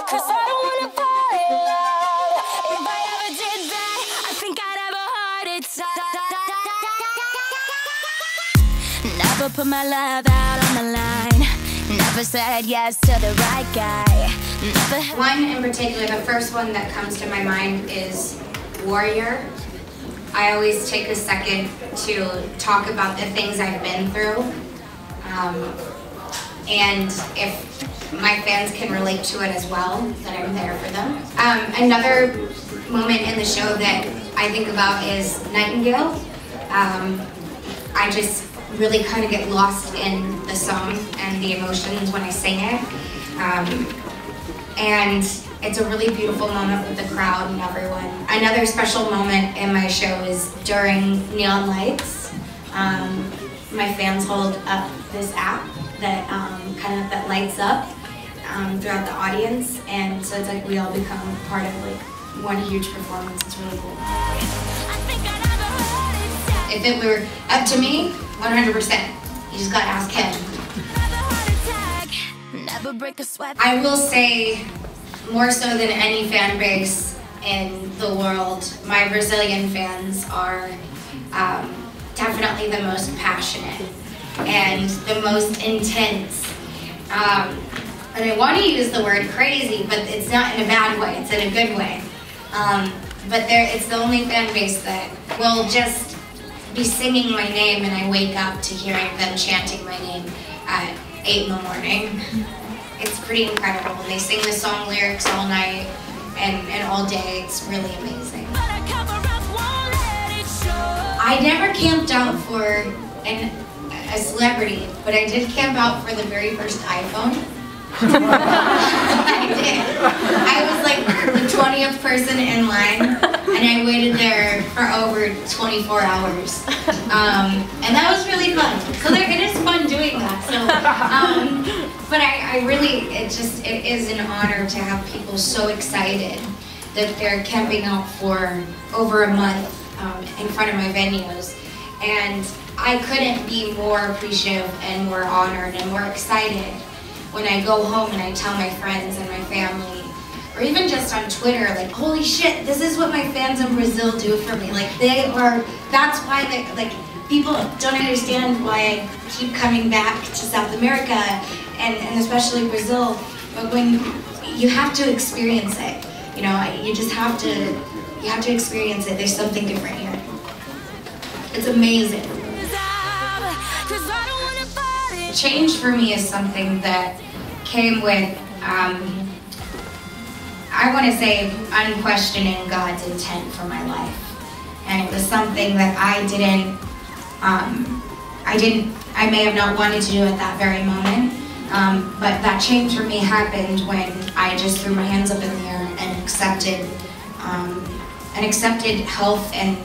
'cause I don't wanna fall in love. If I ever did that, I think I'd have a heart attack. Never put my love out on the line. Never said yes to the right guy. Never. One in particular, the first one that comes to my mind is warrior. I always take a second to talk about the things I've been through. And if my fans can relate to it as well, that I'm there for them. Another moment in the show that I think about is Nightingale. I just really kind of get lost in the song and the emotions when I sing it. And it's a really beautiful moment with the crowd and everyone. Another special moment in my show is during Neon Lights. My fans hold up this app that that lights up throughout the audience, and so it's like we all become part of like one huge performance. It's really cool. If it were up to me, 100%. You just gotta ask him. I will say, more so than any fan base in the world, my Brazilian fans are definitely the most passionate and the most intense. And I want to use the word crazy, but it's not in a bad way, it's in a good way. But it's the only fan base that will just be singing my name and I wake up to hearing them chanting my name at 8 in the morning. It's pretty incredible. They sing the song lyrics all night and all day. It's really amazing. I never camped out for a celebrity, but I did camp out for the very first iPhone. I did. I was like the 20th person in line, and I waited there for over 24 hours. And that was really fun. So it is fun doing that. So, but I really, it is an honor to have people so excited that they're camping out for over a month in front of my venues. And I couldn't be more appreciative and more honored and more excited when I go home and I tell my friends and my family, or even just on Twitter, like, holy shit, this is what my fans in Brazil do for me. Like, that's why people don't understand why I keep coming back to South America and especially Brazil. But when you have to experience it, you know, you have to experience it. There's something different here. It's amazing. Change for me is something that came with, I want to say, unquestioning God's intent for my life. And it was something that I may have not wanted to do at that very moment, but that change for me happened when I just threw my hands up in the air and accepted health and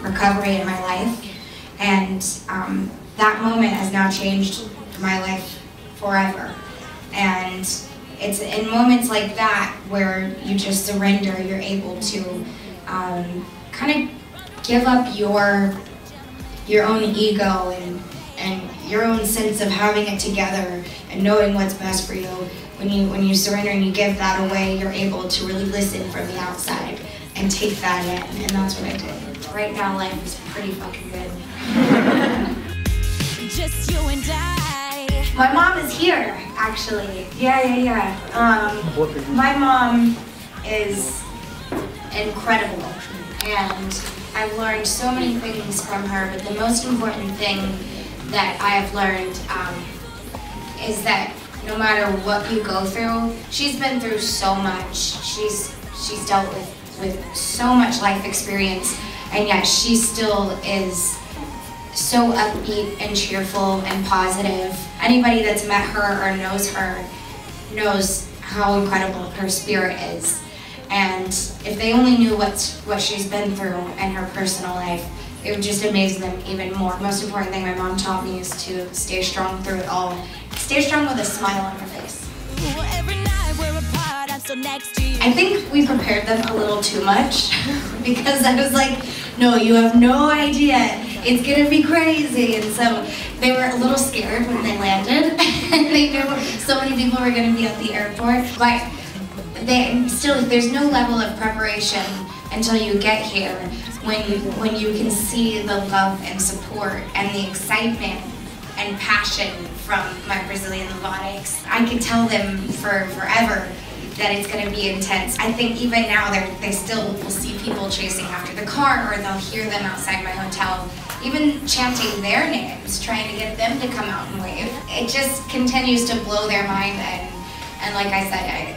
recovery in my life. And that moment has now changed my life forever. And it's in moments like that where you just surrender, you're able to kind of give up your own ego and your own sense of having it together and knowing what's best for you. When you surrender and you give that away, you're able to really listen from the outside and take that in, and that's what I did. Right now, life is pretty fucking good. Just you and I. My mom is here, actually. Yeah. My mom is incredible, and I've learned so many things from her, but the most important thing that I have learned is that no matter what you go through, she's been through so much. She's dealt with so much life experience, and yet she still is so upbeat and cheerful and positive. Anybody that's met her or knows her knows how incredible her spirit is. And if they only knew what she's been through in her personal life, it would just amaze them even more. The most important thing my mom taught me is to stay strong through it all. Stay strong with a smile on her face. I think we prepared them a little too much because I was like, no, you have no idea. It's gonna be crazy. And so they were a little scared when they landed. And they knew so many people were gonna be at the airport. But there's no level of preparation until you get here when you can see the love and support and the excitement and passion from my Brazilian Lovatics. I could tell them for forever that it's going to be intense. I think even now they still will see people chasing after the car, or they'll hear them outside my hotel, even chanting their names, trying to get them to come out and wave. It just continues to blow their mind, and like I said,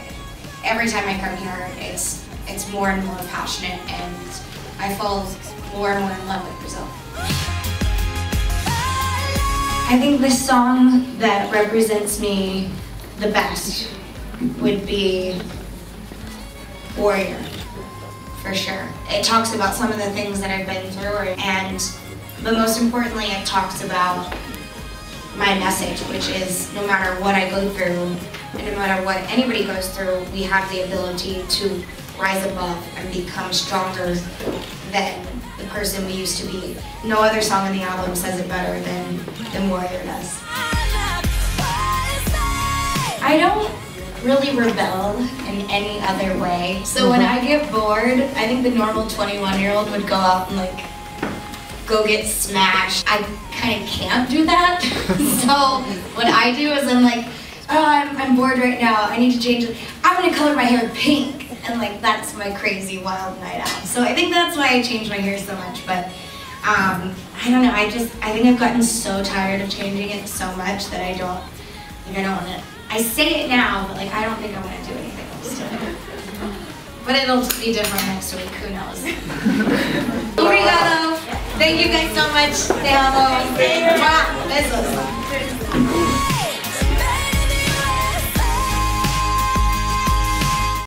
every time I come here, it's more and more passionate, and I fall more and more in love with Brazil. I think the song that represents me the best would be Warrior, for sure. It talks about some of the things that I've been through, but most importantly, it talks about my message, which is no matter what I go through, and no matter what anybody goes through, we have the ability to rise above and become stronger than the person we used to be. No other song on the album says it better than Warrior does. I don't really rebel in any other way. So when I get bored, I think the normal 21-year-old would go out and like go get smashed. I kind of can't do that. So what I do is I'm like, oh, I'm bored right now, I need to change it. I'm gonna color my hair pink. And like that's my crazy wild night out. So I think that's why I changed my hair so much. But I don't know, I think I've gotten so tired of changing it so much that I don't want to. I say it now, but like I don't think I'm going to do anything else to it. But it'll be different next week, who knows. Obrigado. Thank you guys so much. Te amo. Besos.